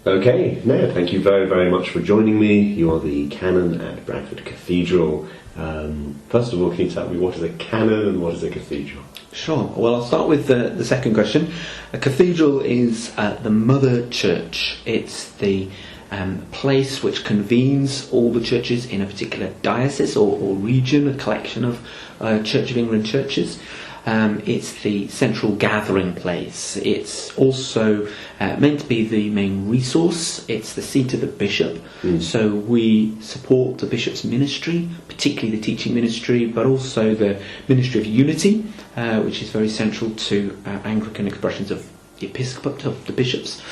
Okay, Ned, thank you very, very much for joining me. You are the Canon at Bradford Cathedral. First of all, can you tell me what is a canon and what is a cathedral? Sure. Well, I'll start with the second question. A cathedral is the mother church. It's the place which convenes all the churches in a particular diocese or region, a collection of Church of England churches. It's the central gathering place. It's also meant to be the main resource. It's the seat of the bishop. So we support the bishop's ministry, particularly the teaching ministry, but also the ministry of unity, which is very central to Anglican expressions of the episcopate, of the bishops.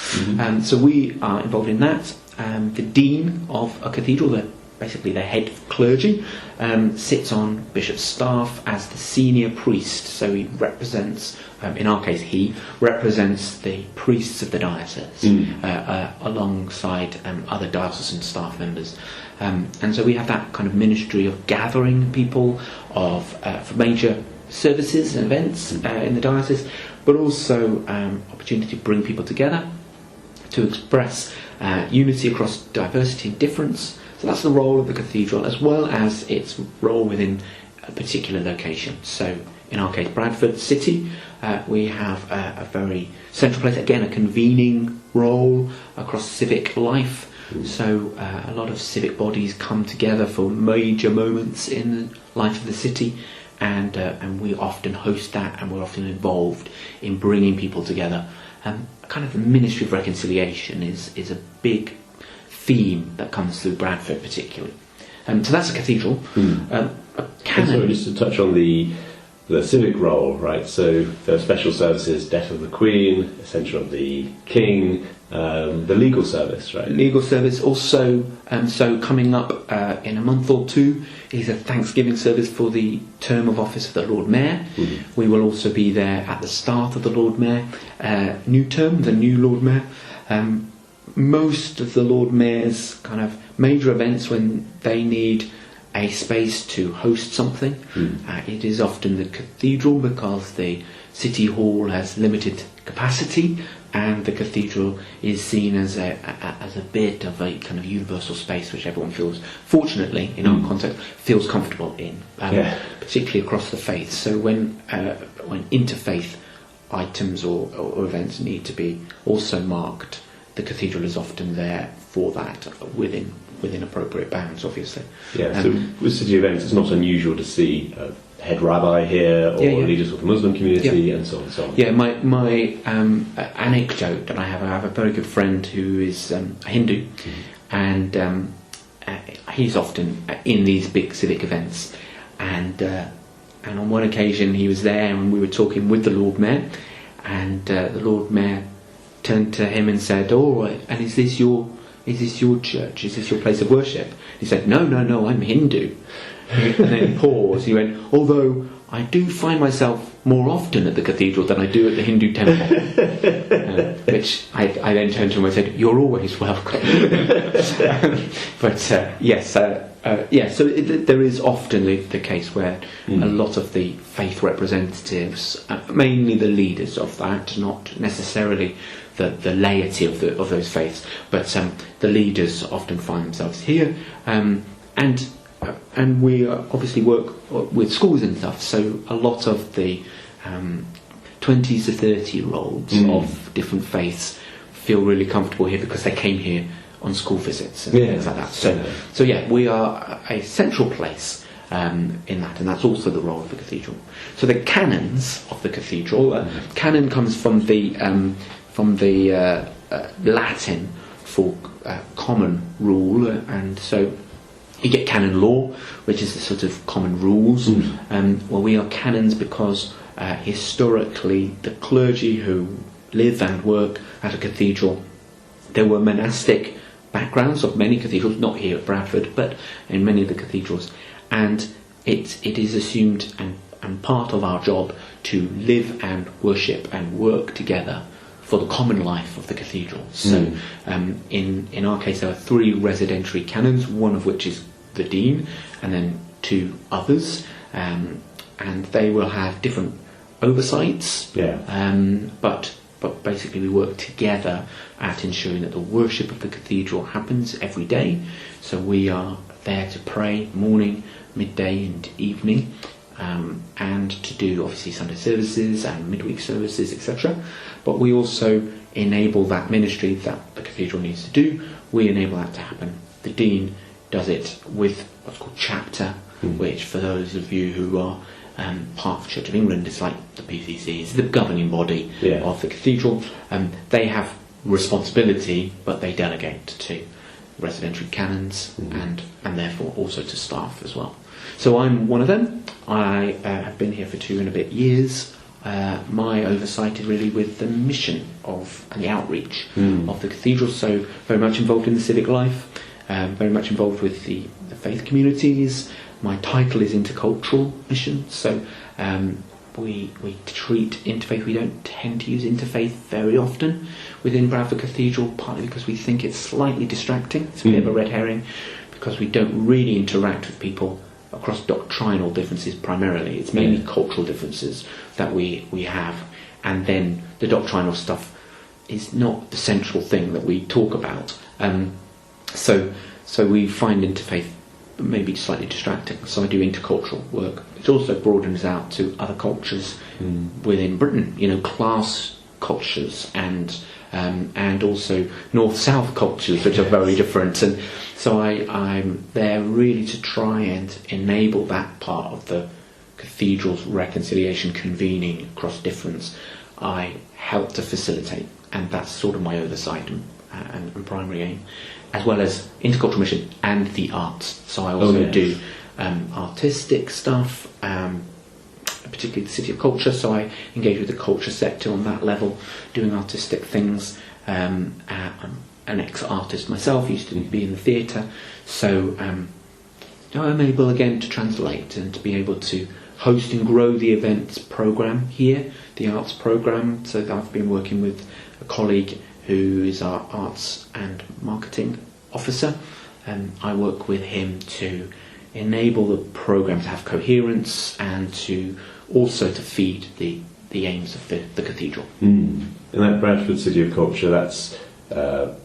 So we are involved in that. The dean of a cathedral, basically the head clergy, sits on bishop's staff as the senior priest. So he represents, in our case, he represents the priests of the diocese alongside other diocesan staff members. And so we have that kind of ministry of gathering people for major services and events in the diocese, but also opportunity to bring people together, to express unity across diversity and difference. So that's the role of the cathedral, as well as its role within a particular location. So in our case, Bradford City, we have a very central place, again a convening role across civic life. So a lot of civic bodies come together for major moments in the life of the city, and we often host that, and we're often involved in bringing people together. Kind of the ministry of reconciliation is a big theme that comes through Bradford particularly. So that's a cathedral. A canon. So just to touch on the civic role, right? So there are special services, death of the Queen, Ascension of the King, the legal service, right? Legal service also. So coming up in a month or two is a Thanksgiving service for the term of office of the Lord Mayor. We will also be there at the start of the Lord Mayor new term, the new Lord Mayor. Most of the Lord Mayor's kind of major events, when they need a space to host something, it is often the cathedral, because the city hall has limited capacity, and the cathedral is seen as a bit of a kind of universal space which everyone feels, fortunately in our context, feels comfortable in, particularly across the faiths. So when interfaith items or events need to be also marked, the cathedral is often there for that, within appropriate bounds, obviously. Yeah, so with city events, it's not unusual to see a head rabbi here, or leaders of the Muslim community, and so on and so on. Yeah, my anecdote, and I have a very good friend who is a Hindu, and he's often in these big civic events, and on one occasion he was there, and we were talking with the Lord Mayor, and the Lord Mayor turned to him and said, "Oh, and is this your church? Is this your place of worship?" He said, No, I'm Hindu." And then paused. He went, "Although I do find myself more often at the cathedral than I do at the Hindu temple." Which I then turned to him and said, "You're always welcome." But yes, so there is often the case where a lot of the faith representatives, mainly the leaders of that, not necessarily the laity of those faiths, but the leaders often find themselves here, and we obviously work with schools and stuff. So a lot of the 20 to 30-year-olds of different faiths feel really comfortable here because they came here on school visits and things like that. So we are a central place in that, and that's also the role of the cathedral. So the canons of the cathedral, canon comes from the Latin for common rule, and so you get canon law, which is the sort of common rules. Well, we are canons because historically the clergy who live and work at a cathedral, there were monastic backgrounds of many cathedrals, not here at Bradford, but in many of the cathedrals, and it is assumed and part of our job to live and worship and work together for the common life of the cathedral. So in our case there are 3 residentiary canons, one of which is the dean, and then 2 others, and they will have different oversights, but but basically we work together at ensuring that the worship of the cathedral happens every day. So we are there to pray morning, midday and evening, and to do obviously Sunday services and midweek services, etc. But we also enable that ministry that the cathedral needs to do. We enable that to happen. The Dean does it with what's called chapter, which for those of you who are part of the Church of England, it's like the PCC, it's the governing body of the cathedral. They have responsibility, but they delegate to residential canons and therefore also to staff as well. So I'm one of them. I have been here for 2 and a bit years. My oversight is really with the mission and the outreach of the cathedral, so very much involved in the civic life, very much involved with the faith communities. My title is intercultural mission, so we treat interfaith. We don't tend to use interfaith very often within Bradford Cathedral, partly because we think it's slightly distracting. It's a bit of a red herring, because we don't really interact with people across doctrinal differences primarily. It's mainly cultural differences that we have, and then the doctrinal stuff is not the central thing that we talk about. So we find interfaith maybe slightly distracting. So I do intercultural work. It also broadens out to other cultures within Britain. Class cultures and also north-south cultures, which are very different. And so I'm there really to try and enable that part of the cathedral's reconciliation, convening across difference. I help to facilitate, and that's sort of my oversight and primary aim, as well as intercultural mission and the arts. So I also do artistic stuff, particularly the City of Culture, so I engage with the culture sector on that level, doing artistic things. I'm an ex-artist myself, used to be in the theatre, so I'm able again to translate and to be able to host and grow the events programme here, the arts programme. So I've been working with a colleague who is our arts and marketing officer, and I work with him to enable the programme to have coherence and to also to feed the aims of the cathedral. And that Bradford City of Culture, that's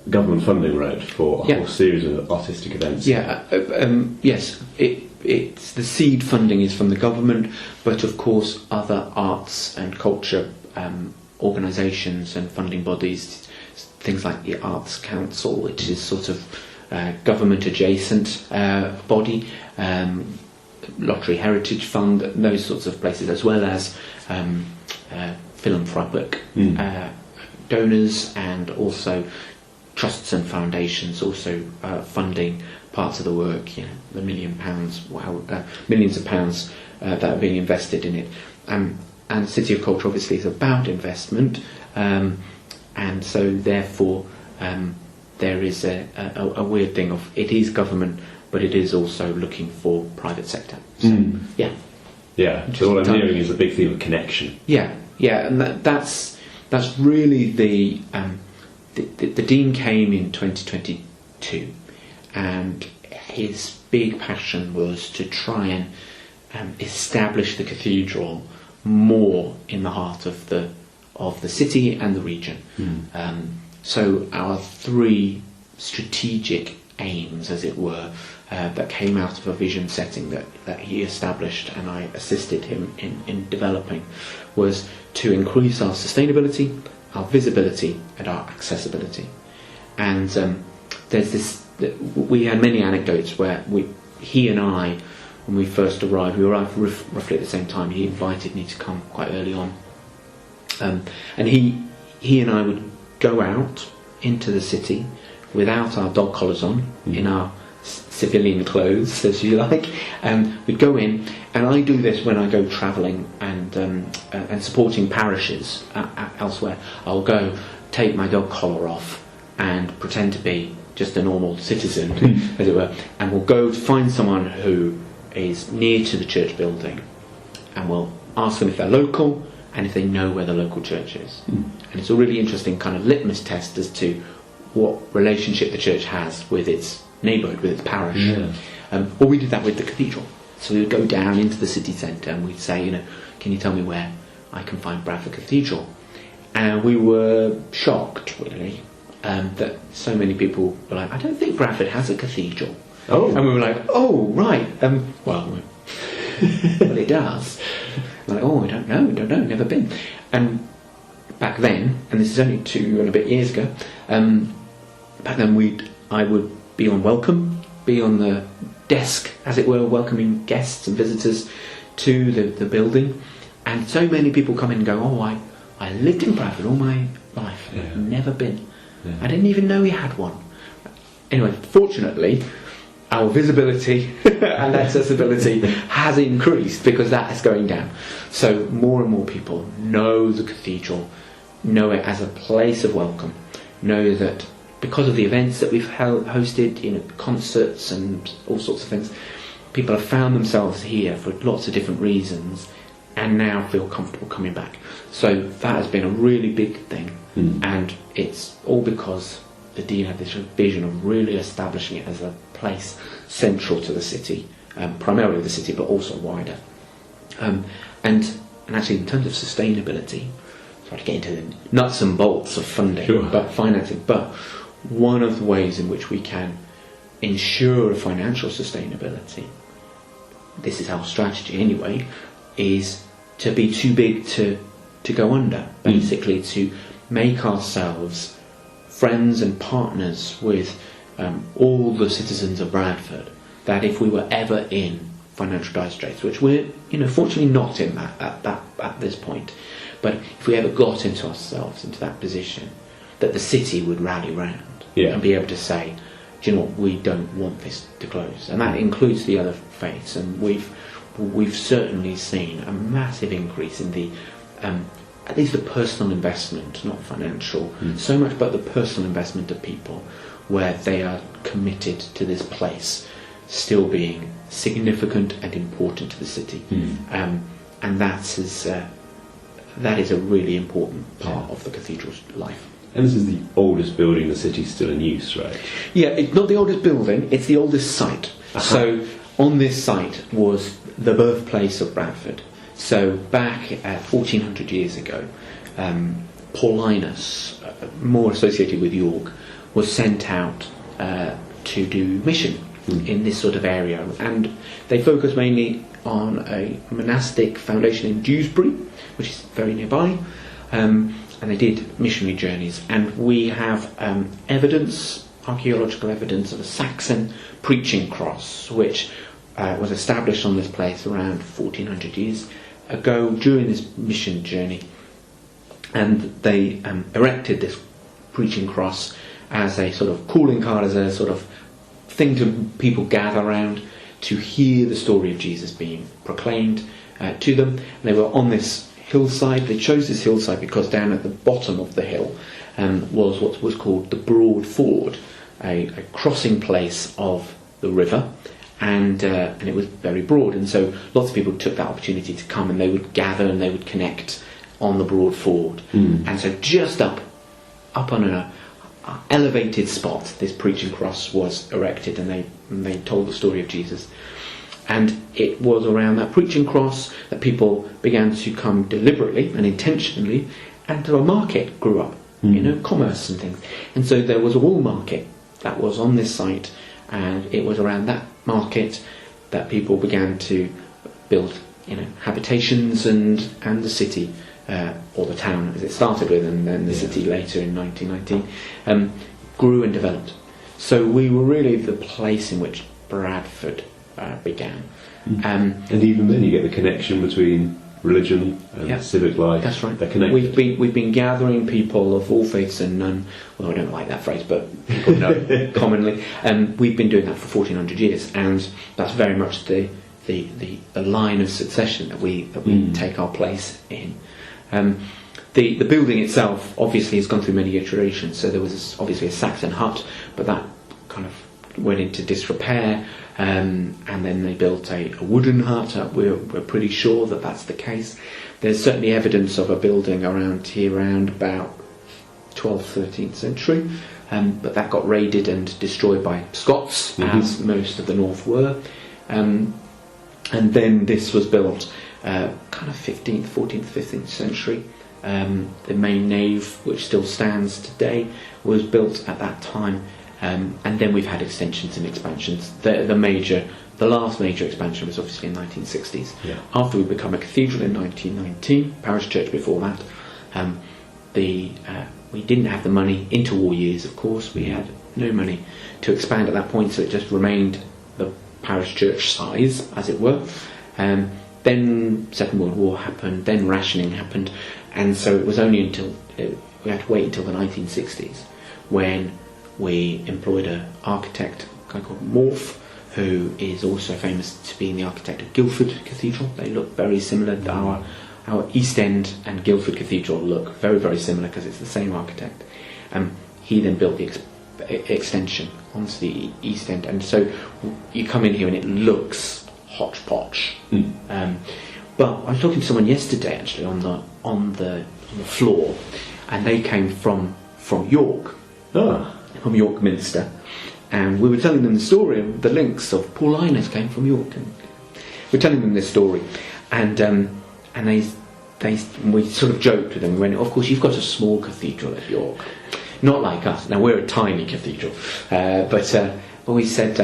government funding, right, for a whole series of artistic events? Yes, it's the seed funding is from the government, but of course other arts and culture organisations and funding bodies, things like the Arts Council, which is sort of government adjacent body, Lottery Heritage Fund, those sorts of places, as well as philanthropic donors, and also trusts and foundations also funding parts of the work. The millions of pounds that are being invested in it. And City of Culture obviously is about investment, and so therefore there is a weird thing of it is government, but it is also looking for private sector. So, So what I'm hearing is a big theme of connection. And that's really the Dean came in 2022, and his big passion was to try and establish the cathedral more in the heart of the city and the region. So our 3 strategic aims, as it were, that came out of a vision setting that he established and I assisted him in developing, was to increase our sustainability, our visibility and our accessibility. And we had many anecdotes where he and I, when we first arrived, we arrived roughly at the same time. He invited me to come quite early on, and he and I would go out into the city without our dog collars on, in our civilian clothes, as you like, and we'd go in. And I do this when I go travelling and supporting parishes elsewhere. I'll go take my dog collar off and pretend to be just a normal citizen, as it were, and we'll go to find someone who is near to the church building, and we'll ask them if they're local and if they know where the local church is. And it's a really interesting kind of litmus test as to what relationship the church has with its neighbourhood, with its parish. Or we did that with the cathedral. So we would go down into the city centre and we'd say, can you tell me where I can find Bradford Cathedral? And we were shocked, really, that so many people were like, I don't think Bradford has a cathedral. Oh. And we were like, oh, right. Well, it does. Like, oh, I don't know, never been. And back then, and this is only 2 and a bit years ago, back then I would be on welcome, be on the desk, as it were, welcoming guests and visitors to the building. And so many people come in and go, oh, I lived in Bradford all my life. Yeah. I've never been. Yeah. I didn't even know we had one. Anyway, fortunately, our visibility and accessibility has increased because that is going down. So more and more people know the cathedral, know it as a place of welcome, know that because of the events that we've hosted, concerts and all sorts of things, people have found themselves here for lots of different reasons and now feel comfortable coming back. So that has been a really big thing, and it's all because the Dean had this vision of really establishing it as a place central to the city, primarily the city, but also wider. And actually, in terms of sustainability, sorry to get into the nuts and bolts of funding, Sure. but financing, but one of the ways in which we can ensure financial sustainability, this is our strategy anyway, is to be too big to go under, basically to make ourselves friends and partners with all the citizens of Bradford, that if we were ever in financial dire straits, which we're fortunately not in that at this point, but if we ever got into that position, that the city would rally round and be able to say, do you know what, we don't want this to close. And that includes the other faiths, and we've certainly seen a massive increase in the at least the personal investment, not financial so much, but the personal investment of people, where they are committed to this place still being significant and important to the city. And that is a really important part of the cathedral's life. And this is the oldest building in the city still in use, right? Yeah, it's not the oldest building, it's the oldest site. Uh-huh. So on this site was the birthplace of Bradford. So back 1400 years ago, Paulinus, more associated with York, was sent out to do mission in this sort of area. And they focused mainly on a monastic foundation in Dewsbury, which is very nearby. And they did missionary journeys, and we have archaeological evidence of a Saxon preaching cross, which was established on this place around 1400 years ago during this mission journey. And they erected this preaching cross as a sort of calling card, as a sort of thing to people gather around to hear the story of Jesus being proclaimed to them. And they were on this hillside. They chose this hillside because down at the bottom of the hill was what was called the Broad Ford, a crossing place of the river, and it was very broad, and so lots of people took that opportunity to come, and they would gather and they would connect on the Broad Ford. And so just up on an elevated spot, this preaching cross was erected, and they told the story of Jesus. And it was around that preaching cross that people began to come deliberately and intentionally, and a market grew up, commerce and things. And so there was a wool market that was on this site, and it was around that market that people began to build, habitations and the city, or the town as it started with, and then the city later in 1919, grew and developed. So we were really the place in which Bradford began. And even then you get the connection between religion and civic life. That's right. They're connected. We've been gathering people of all faiths and none, well, I don't like that phrase, but people know commonly. We've been doing that for 1400 years, and that's very much the line of succession that we take our place in. The building itself obviously has gone through many iterations. So there was obviously a Saxon hut, but that kind of went into disrepair, and then they built a wooden hut. We're pretty sure that that's the case. There's certainly evidence of a building around about 12th, 13th century, but that got raided and destroyed by Scots, as most of the north were. And then this was built kind of 15th, 14th, 15th century, The main nave, which still stands today, was built at that time, and then we've had extensions and expansions. The last major expansion was obviously in the 1960s. Yeah. After we become a cathedral in 1919, parish church before that. We didn't have the money, interwar years of course, we had no money to expand at that point, so it just remained the parish church size, as it were. Then Second World War happened, then rationing happened, and so it was only until we had to wait until the 1960s when we employed an architect, a guy called Morph, who is also famous to being the architect of Guildford Cathedral. They look very similar. Our East End and Guildford Cathedral look very, very similar because it's the same architect. He then built the extension onto the East End, and so you come in here and it looks hodgepodge. But I was talking to someone yesterday actually on the floor, and they came from York, from York Minster, and we were telling them the story of the links of Paul Linus came from York, and we're telling them this story, and we sort of joked with them. We went, of course you've got a small cathedral at York, not like us. Now we're a tiny cathedral, but we said,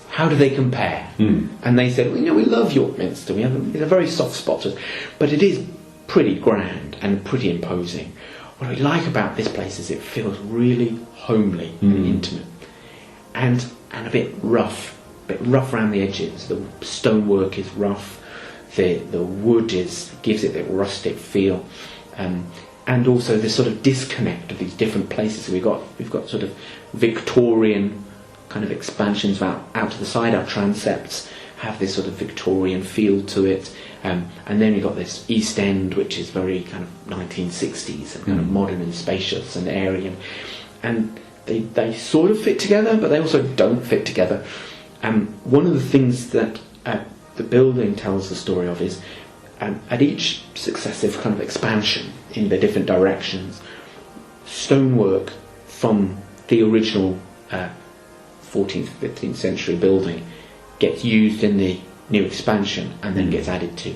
how do they compare? And they said, we love York Minster. It's a very soft spot to us, but it is pretty grand and pretty imposing. What I like about this place is it feels really homely and intimate, and a bit rough around the edges. The stonework is rough. The wood gives it that rustic feel, and also this sort of disconnect of these different places. We've got sort of Victorian kind of expansions out to the side. Our transepts have this sort of Victorian feel to it, and then you've got this East End, which is very kind of 1960s and kind of modern and spacious and airy, and they sort of fit together, but they also don't fit together. One of the things that the building tells the story of is at each successive kind of expansion in the different directions, stonework from the original 14th, 15th century building gets used in the new expansion and then gets added to.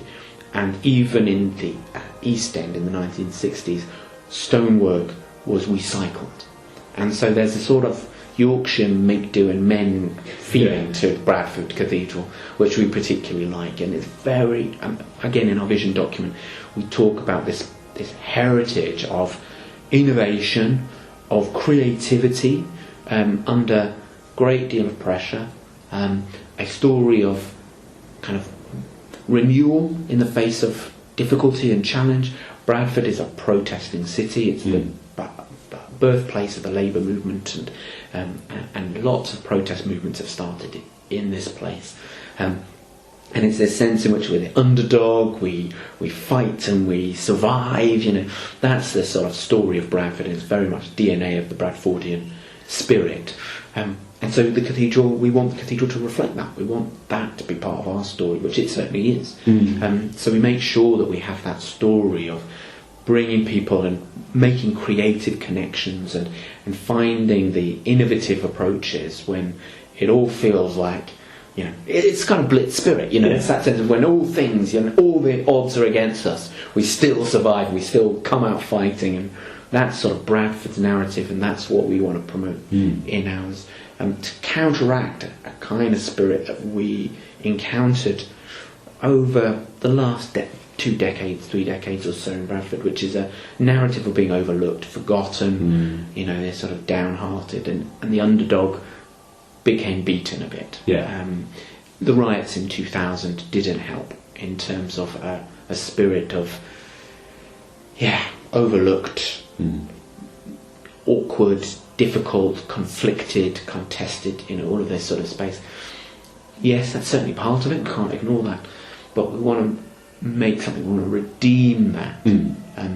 And even in the East End in the 1960s, stonework was recycled. And so there's a sort of Yorkshire make do and men feeling to Bradford Cathedral, which we particularly like. And it's very, again in our vision document, we talk about this heritage of innovation, of creativity, under great deal of pressure, a story of kind of renewal in the face of difficulty and challenge. Bradford is a protesting city. It's the birthplace of the labour movement, and lots of protest movements have started in this place. And it's this sense in which we're the underdog, we fight and we survive. That's the sort of story of Bradford. It's very much DNA of the Bradfordian spirit. And so the cathedral, we want the cathedral to reflect that. We want that to be part of our story, which it certainly is. So we make sure that we have that story of bringing people and making creative connections and finding the innovative approaches when it all feels like, it's kind of blitz spirit, it's that sense of when all things, all the odds are against us, we still survive, we still come out fighting, and that's sort of Bradford's narrative, and that's what we want to promote in ours. To counteract a kind of spirit that we encountered over the last 2 decades, 3 decades or so in Bradford, which is a narrative of being overlooked, forgotten, they're sort of downhearted, and the underdog became beaten a bit. The riots in 2000 didn't help in terms of a spirit of overlooked, awkward, difficult, conflicted, contested, all of this sort of space. Yes, that's certainly part of it, we can't ignore that, but we want to make something, we want to redeem that, and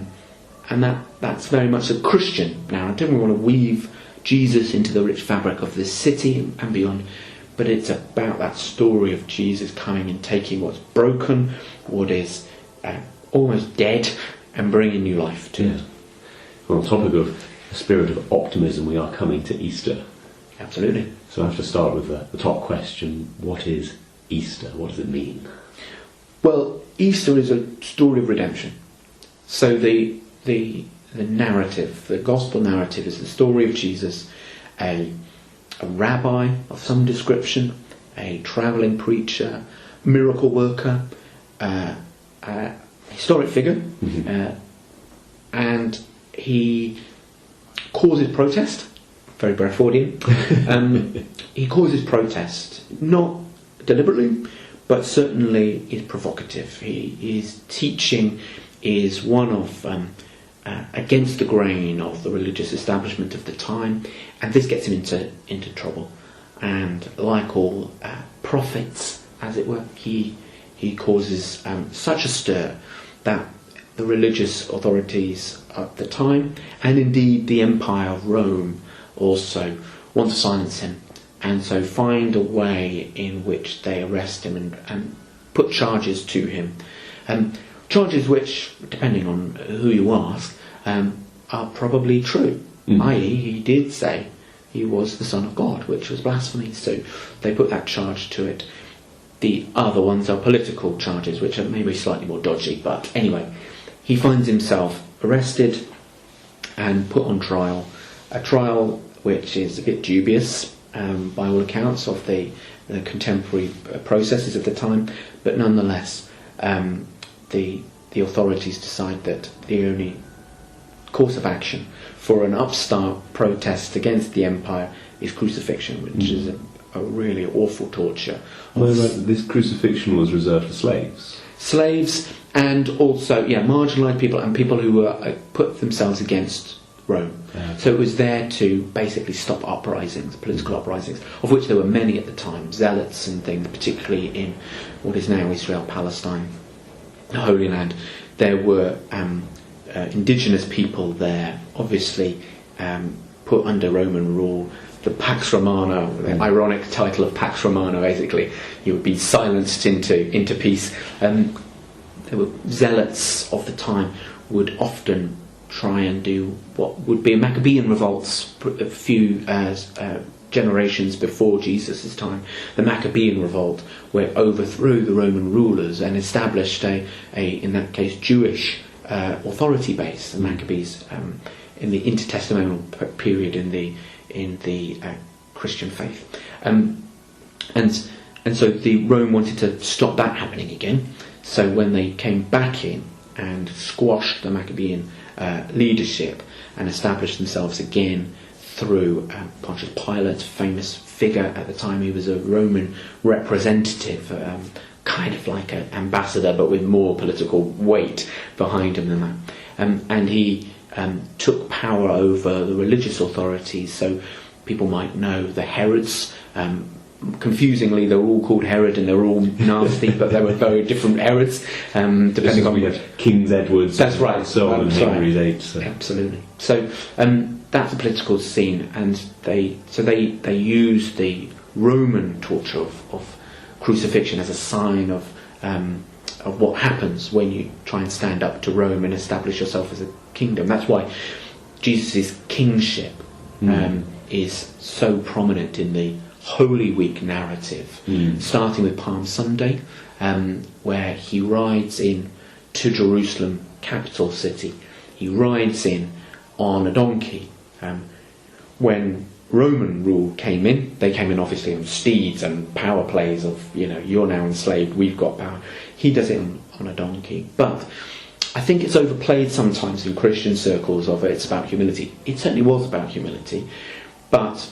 that's very much a Christian narrative. We want to weave Jesus into the rich fabric of this city and beyond, but it's about that story of Jesus coming and taking what's broken, what is almost dead, and bringing new life to it. Well, on the topic of the spirit of optimism, we are coming to Easter. Absolutely. So I have to start with the top question: what is Easter? What does it mean? Well, Easter is a story of redemption. So the narrative, the gospel narrative, is the story of Jesus, a rabbi of some description, a travelling preacher, miracle worker, a historic figure, and he causes protest. Very Bradfordian. He causes protest, not deliberately, but certainly is provocative. His teaching is one of against the grain of the religious establishment of the time, and this gets him into trouble. And like all prophets, as it were, he causes such a stir that the religious authorities at the time, and indeed the Empire of Rome, also want to silence him, and so find a way in which they arrest him and put charges to him. Charges which, depending on who you ask, are probably true. I.e., he did say he was the Son of God, which was blasphemy, so they put that charge to it. The other ones are political charges, which are maybe slightly more dodgy, but anyway, he finds himself arrested and put on trial. A trial which is a bit dubious by all accounts of the contemporary processes of the time, but nonetheless the authorities decide that the only course of action for an upstart protest against the empire is crucifixion, which is a really awful torture. This crucifixion was reserved for slaves? Slaves, and also marginalised people and people who were put themselves against Rome. So it was there to basically stop uprisings, political uprisings, of which there were many at the time, zealots and things, particularly in what is now Israel, Palestine, the Holy Land. There were indigenous people there, obviously put under Roman rule. The Pax Romana, the ironic title of Pax Romana, basically, you would be silenced into peace. There were zealots of the time would often try and do what would be a Maccabean revolts a few generations before Jesus' time. The Maccabean revolt, where overthrew the Roman rulers and established a in that case Jewish authority base. The Maccabees in the intertestamental period in the Christian faith, and so the Rome wanted to stop that happening again. So when they came back in and squashed the Maccabean leadership and established themselves again through Pontius Pilate, famous figure at the time. He was a Roman representative, kind of like an ambassador, but with more political weight behind him than that. And he took power over the religious authorities. So people might know the Herods. Confusingly, they were all called Herod and they were all nasty, but they were very different Herods, depending on which. Kings Edward's. That's right. So on Henry VIII. So. Absolutely. So that's a political scene, and they use the Roman torture of crucifixion as a sign of what happens when you try and stand up to Rome and establish yourself as a kingdom. That's why Jesus' kingship is so prominent in the Holy Week narrative, starting with Palm Sunday, where he rides in to Jerusalem, capital city. He rides in on a donkey. When Roman rule came in, they came in obviously on steeds and power plays of, you're now enslaved, we've got power. He does it on a donkey. But I think it's overplayed sometimes in Christian circles of it's about humility. It certainly was about humility, but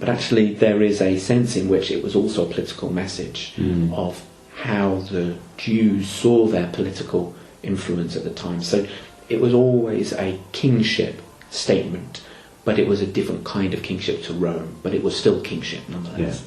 actually there is a sense in which it was also a political message of how the Jews saw their political influence at the time. So it was always a kingship statement, but it was a different kind of kingship to Rome, but it was still kingship nonetheless.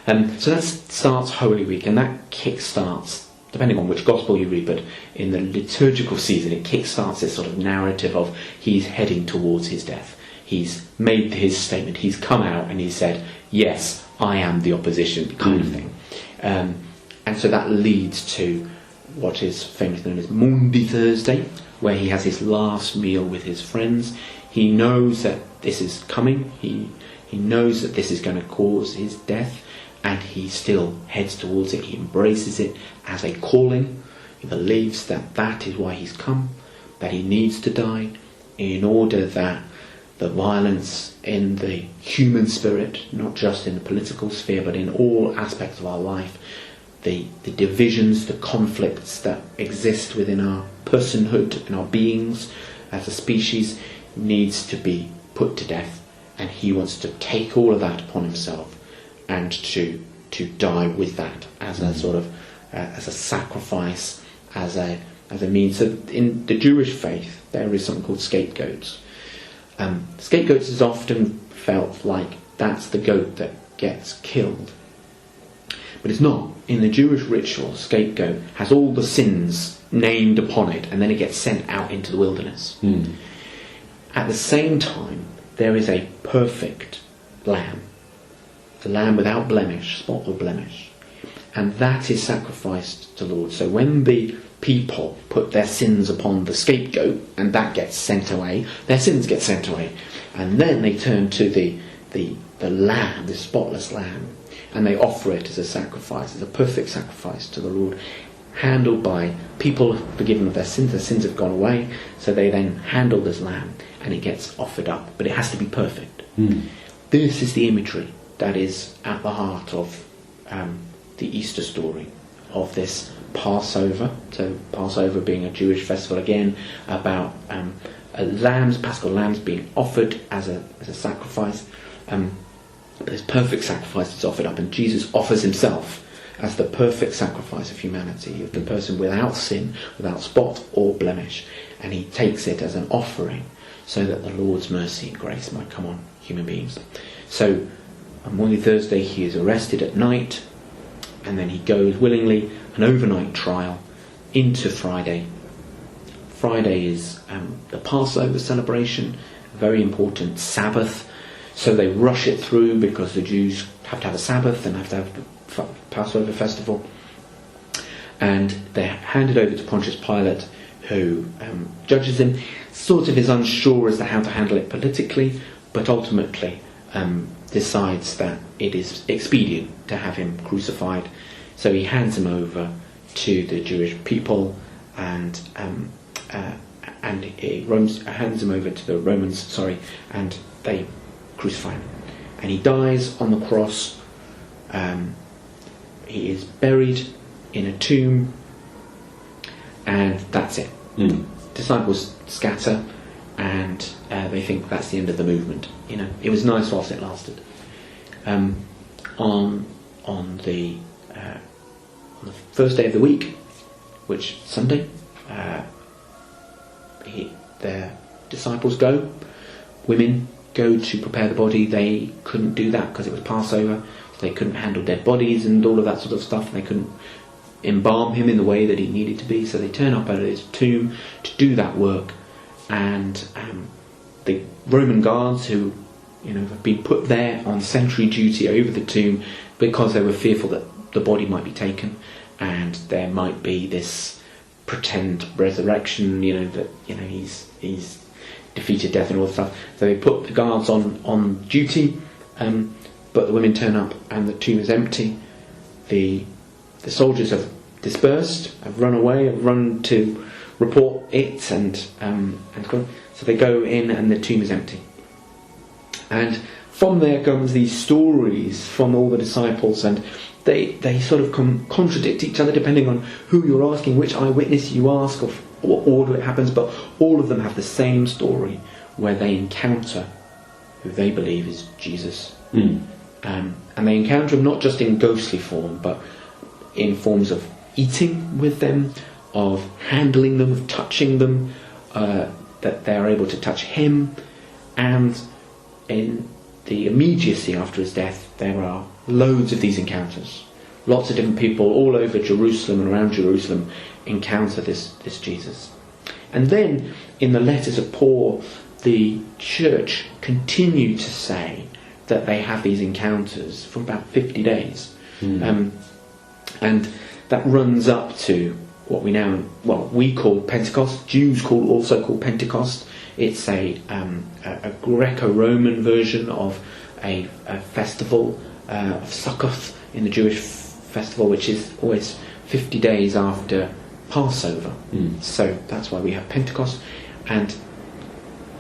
Yeah. So that starts Holy Week, and that kick-starts, depending on which gospel you read, but in the liturgical season it kick-starts this sort of narrative of he's heading towards his death. He's made his statement, he's come out and he said, yes, I am the opposition, kind of thing. And so that leads to what is famously known as Maundy Thursday, where he has his last meal with his friends. He knows that this is coming, he knows that this is going to cause his death, and he still heads towards it. He embraces it as a calling. He believes that that is why he's come, that he needs to die in order that the violence in the human spirit, not just in the political sphere, but in all aspects of our life, the divisions, the conflicts that exist within our personhood and our beings as a species, needs to be put to death. And he wants to take all of that upon himself and to die with that as a sort of as a sacrifice, as a means. So in the Jewish faith, there is something called scapegoats. Scapegoats is often felt like that's the goat that gets killed, but it's not. In the Jewish ritual, scapegoat has all the sins named upon it, and then it gets sent out into the wilderness. At the same time, there is a perfect lamb, the lamb without blemish, spot or blemish, and that is sacrificed to the Lord. So when the people put their sins upon the scapegoat and that gets sent away, their sins get sent away, and then they turn to the lamb, the spotless lamb, and they offer it as a sacrifice, as a perfect sacrifice to the Lord, handled by people forgiven of their sins have gone away, so they then handle this lamb and it gets offered up, but it has to be perfect. This is the imagery that is at the heart of the Easter story, of this Passover. So Passover being a Jewish festival again about paschal lambs being offered as a sacrifice. This perfect sacrifice is offered up, and Jesus offers himself as the perfect sacrifice of humanity, of the person without sin, without spot or blemish, and he takes it as an offering so that the Lord's mercy and grace might come on human beings. So on Maundy Thursday he is arrested at night, and then he goes willingly, an overnight trial, into Friday. Friday is the Passover celebration, a very important Sabbath, so they rush it through because the Jews have to have a Sabbath and have to have the Passover festival, and they're handed over to Pontius Pilate, who judges him, sort of is unsure as to how to handle it politically, but ultimately decides that it is expedient to have him crucified. So he hands him over to the Jewish people, and he hands him over to the Romans, and they crucify him. And he dies on the cross. He is buried in a tomb, and that's it. Disciples scatter, and they think that's the end of the movement. It was nice whilst it lasted. On the first day of the week, which Sunday, their disciples go. Women go to prepare the body. They couldn't do that because it was Passover. So they couldn't handle dead bodies and all of that sort of stuff. They couldn't embalm him in the way that he needed to be. So they turn up at his tomb to do that work. And the Roman guards, who have been put there on sentry duty over the tomb because they were fearful that the body might be taken and there might be this pretend resurrection, that he's defeated death and all that stuff. So they put the guards on duty, but the women turn up and the tomb is empty. The soldiers have dispersed, have run away, have run to report it, and so they go in and the tomb is empty. And from there comes these stories from all the disciples, and they sort of contradict each other depending on who you're asking, which eyewitness you ask, or what order it happens, but all of them have the same story where they encounter who they believe is Jesus. And they encounter him not just in ghostly form, but in forms of eating with them, of handling them, of touching them, that they are able to touch him. And in the immediacy after his death, there are loads of these encounters. Lots of different people all over Jerusalem and around Jerusalem encounter this Jesus. And then in the letters of Paul, the church continue to say that they have these encounters for about 50 days. And that runs up to what we call Pentecost. Jews also call Pentecost. It's a Greco-Roman version of a festival of Sukkoth in the Jewish festival, which is always 50 days after Passover. So that's why we have Pentecost. And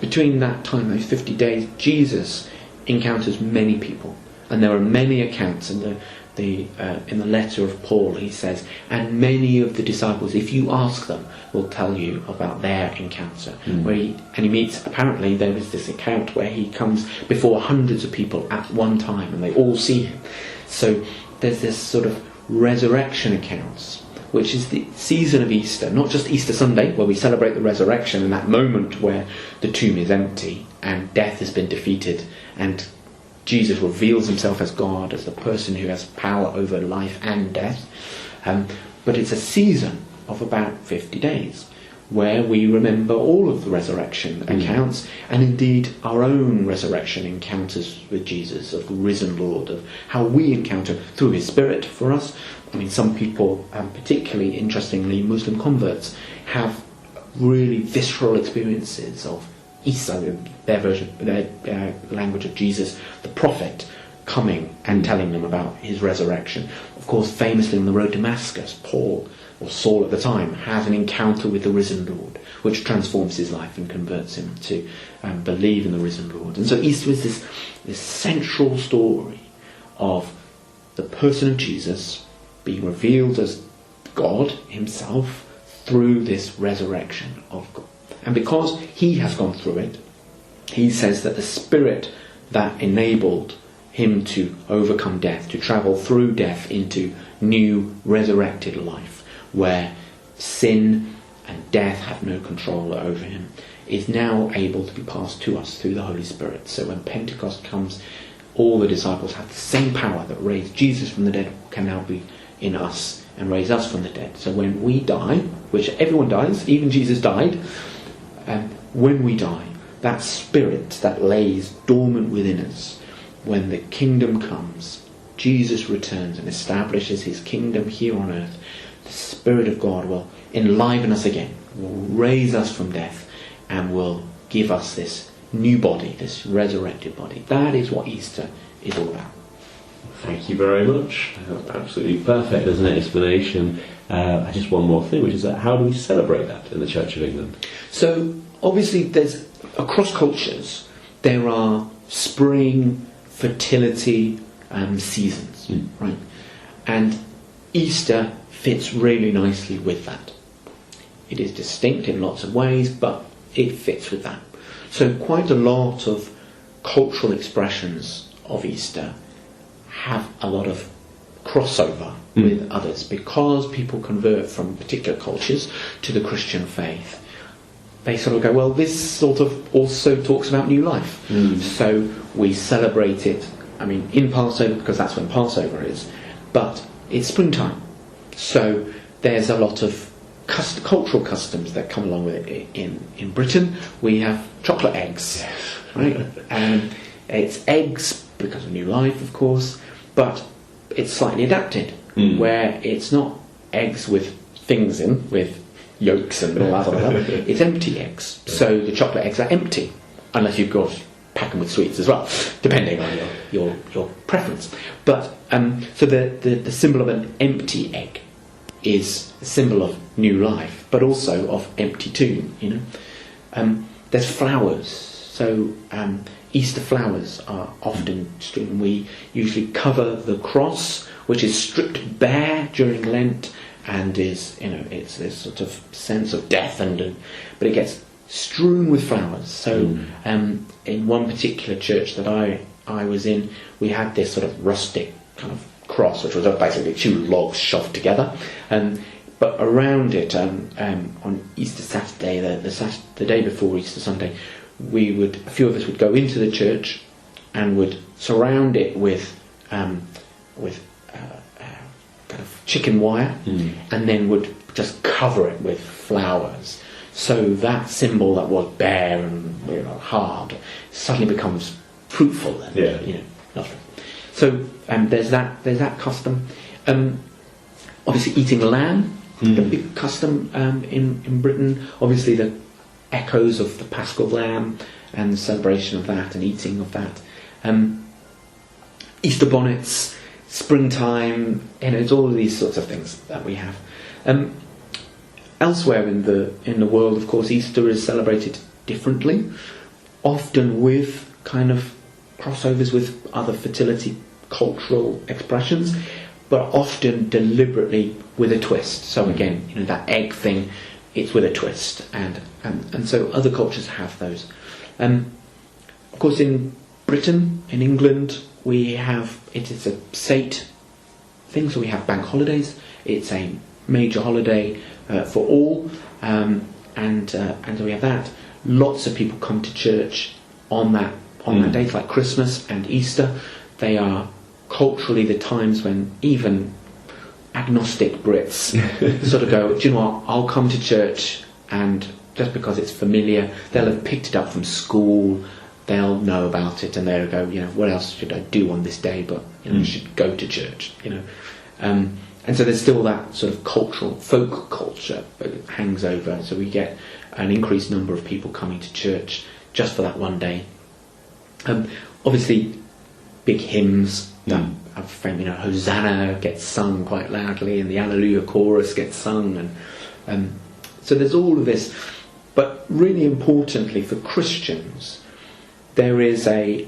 between that time, those 50 days, Jesus encounters many people. And there are many accounts in the letter of Paul. He says, and many of the disciples, if you ask them, will tell you about their encounter. Where he meets, apparently there is this account where he comes before hundreds of people at one time and they all see him. So there's this sort of resurrection accounts, which is the season of Easter, not just Easter Sunday, where we celebrate the resurrection and that moment where the tomb is empty and death has been defeated and Jesus reveals himself as God, as the person who has power over life and death. But it's a season of about 50 days where we remember all of the resurrection accounts, and indeed our own resurrection encounters with Jesus, of the risen Lord, of how we encounter through his Spirit for us. I mean, some people, particularly interestingly Muslim converts, have really visceral experiences of Isa, their version, their language of Jesus, the prophet, coming and telling them about his resurrection. Of course, famously on the road to Damascus, Paul, or Saul at the time, has an encounter with the risen Lord, which transforms his life and converts him to believe in the risen Lord. And so Easter is this central story of the person of Jesus being revealed as God himself through this resurrection of God. And because he has gone through it, he says that the Spirit that enabled him to overcome death, to travel through death into new resurrected life, where sin and death have no control over him, is now able to be passed to us through the Holy Spirit. So when Pentecost comes, all the disciples have the same power that raised Jesus from the dead can now be in us and raise us from the dead. So when we die, which everyone dies, even Jesus died, when we die, that spirit that lays dormant within us, when the kingdom comes, Jesus returns and establishes his kingdom here on earth, the Spirit of God will enliven us again, will raise us from death, and will give us this new body, this resurrected body. That is what Easter is all about. Thank you very much. Absolutely perfect as an explanation. Just one more thing, which is that how do we celebrate that in the Church of England? So obviously there's, across cultures, there are spring, fertility seasons, right? And Easter fits really nicely with that. It is distinct in lots of ways, but it fits with that. So quite a lot of cultural expressions of Easter have a lot of crossover with others, because people convert from particular cultures to the Christian faith. They sort of go, well, this sort of also talks about new life. So we celebrate it, I mean, in Passover, because that's when Passover is, but it's springtime. So there's a lot of cultural customs that come along with it. In Britain, we have chocolate eggs, right? And it's eggs because of new life, of course, but it's slightly adapted, where it's not eggs with things in, with yolks and all that sort of stuff. It's empty eggs. So the chocolate eggs are empty, unless you've got pack them with sweets as well, depending on your preference. But so the symbol of an empty egg is a symbol of new life, but also of empty tomb. You know, there's flowers. So Easter flowers are often strewn. We usually cover the cross, which is stripped bare during Lent, and is, you know, it's this sort of sense of death, but it gets strewn with flowers. So in one particular church that I was in, we had this sort of rustic kind of cross, which was basically two logs shoved together, but around it on Easter Saturday, the day before Easter Sunday, a few of us would go into the church and would surround it with kind of chicken wire, and then would just cover it with flowers. So that symbol that was bare and, you know, hard suddenly becomes fruitful and you know, lovely. So there's that custom. Obviously, eating lamb, a big custom in Britain. Obviously, the echoes of the Paschal Lamb and the celebration of that and eating of that. Easter bonnets, springtime, you know, it's all of these sorts of things that we have. Elsewhere in the world, of course, Easter is celebrated differently, often with kind of crossovers with other fertility cultural expressions, but often deliberately with a twist. So again, that egg thing, it's with a twist, and so other cultures have those. Of course, in Britain, in England, it is a state thing, so we have bank holidays. It's a major holiday for all, and we have that. Lots of people come to church on that day, like Christmas and Easter. They are culturally the times when even agnostic Brits sort of go, do you know what, I'll come to church, and just because it's familiar, they'll have picked it up from school, they'll know about it, and they'll go, what else should I do on this day, but I should go to church, and so there's still that sort of folk culture that hangs over, so we get an increased number of people coming to church just for that one day. Obviously, big hymns that have fame, Hosanna gets sung quite loudly, and the Alleluia chorus gets sung, and so there's all of this. But really importantly for Christians, there is a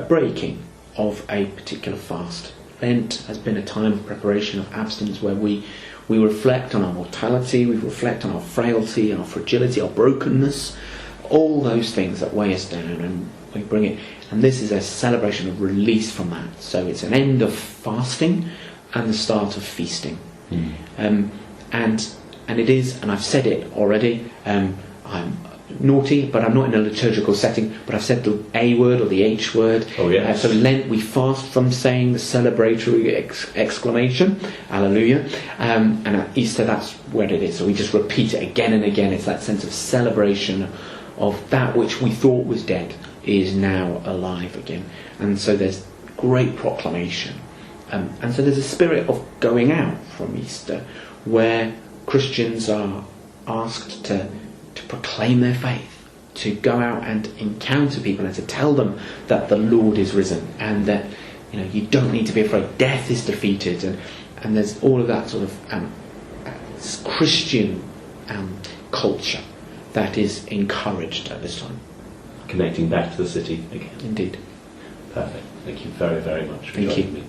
breaking of a particular fast. Lent has been a time of preparation, of abstinence, where we reflect on our mortality, we reflect on our frailty, our fragility, our brokenness, all those things that weigh us down, and we bring it. And this is a celebration of release from that. So it's an end of fasting and the start of feasting. And it is, and I've said it already, I'm naughty, but I'm not in a liturgical setting, but I've said the A word or the H word. Oh, yes. So Lent, we fast from saying the celebratory exclamation, Alleluia, and at Easter, that's where it is. So we just repeat it again and again. It's that sense of celebration of that which we thought was dead is now alive again. And so there's great proclamation. And so there's a spirit of going out from Easter where Christians are asked to proclaim their faith, to go out and encounter people and to tell them that the Lord is risen, and that you don't need to be afraid, death is defeated, and there's all of that sort of Christian culture that is encouraged at this time. Connecting back to the city again. Indeed. Perfect. Thank you very, very much for Thank joining you. me.